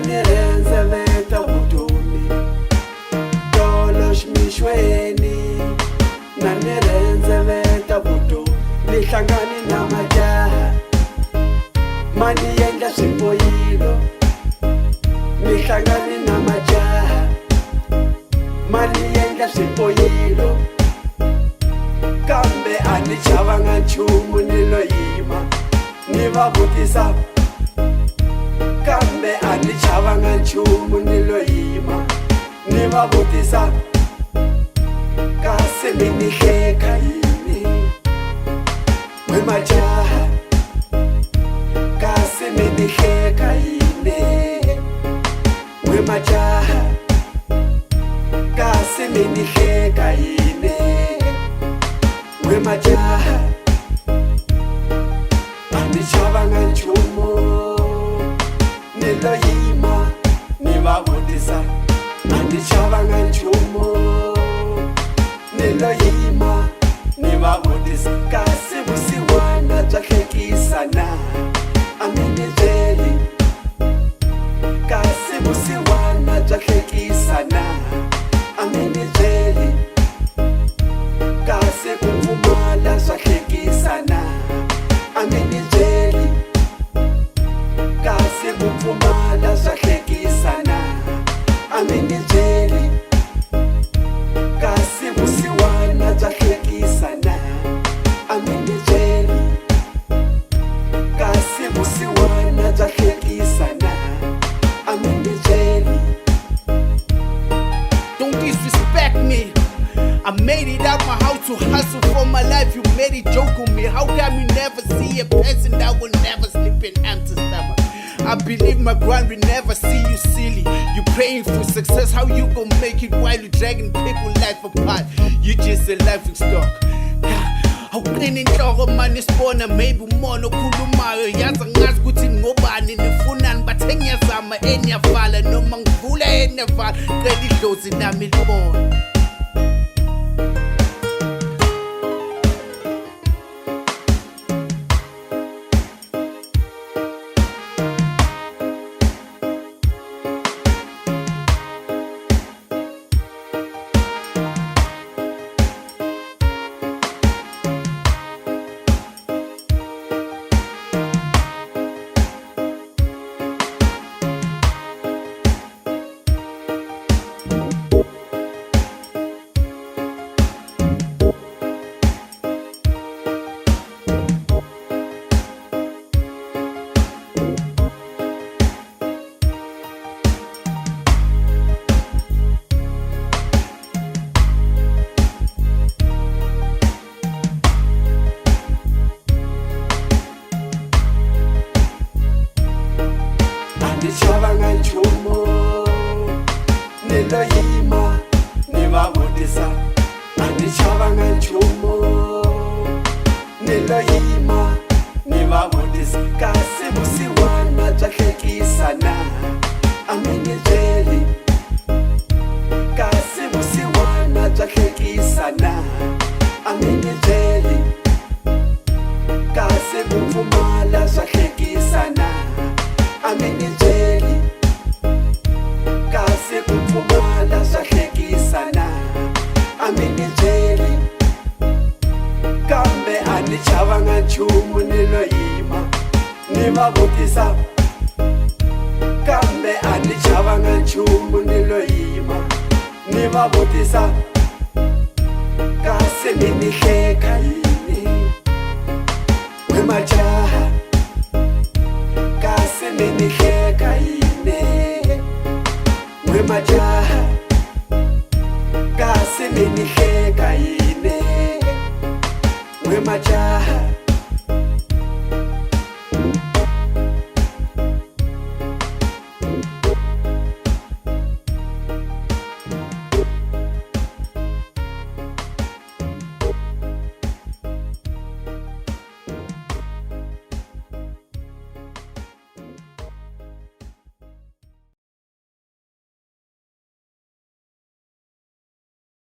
nanirenzeleta vutomi tolo ximixweni nanirenzeleta vutomi nihlangani na majaha mani yendla swiboyilo nihlangani na majaha mani yendla swiboyilo kambe a ni chavanga nchumu ni lo yima ni va vutisa kambe a ni chavanga nchumu ni lo yima ni va vutisa kasi mi ni hleka yini we majaha kasi mi ni hleka yini we majaha kasi mi ni hleka yini we majaha a ni chavanga nchumu ni lo yima ni va vutisa a ni chavanga nchumu ni lo yima ni va vutisa kasi vusiwana bya hlekisa na a mi ni byeli kasi vusiwana bya hlekisa na a mi ni byeli kasi ku pfumala swa hlekisa na a mi ni byeli kasi ku pfumala swa hlekisa na a mi ni byeli kasi vusiwana bya hlekisa na a mi ni byeli kasi vusiwana bya hlekisa na a mi ni byeli. Don't disrespect me. I made it out my house to hustle for my life. You made it joke on me. How come you never see a person that will never sleep in empty stomach? I believe my grind will never see you silly. You praying for success, how you gon' make it while you dragging people life apart? You just a laughing stock. Awuqini inhloko manje sibona maybe umono okhulumayo yazi angazi ukuthi ngobani nifunani bathe ngiyazama eniyavala noma ngivula eniyavala qela idlozi nami libona. Ni chavanga nchumu ni lo yima ni va vutisa a ni chavanga nchumu ni lo yima ni va vutisa kasi vusiwana bya hlekisa na a mi ni byeli kasi vusiwana bya hlekisa na a mi ni byeli kasi ku pfumala swa hlekisa na a mi ni byeli kasi ku pfumala swa hlekisa na a mi ni byeli kambe a ni chavanga nchumu ni lo yima ni va vutisa kambe a ni chavanga nchumu ni lo yima ni va vutisa kasi mi ni hleka yini we majaha kasi mi ni hleka yini we majaha kasi mi ni hleka yini we majaha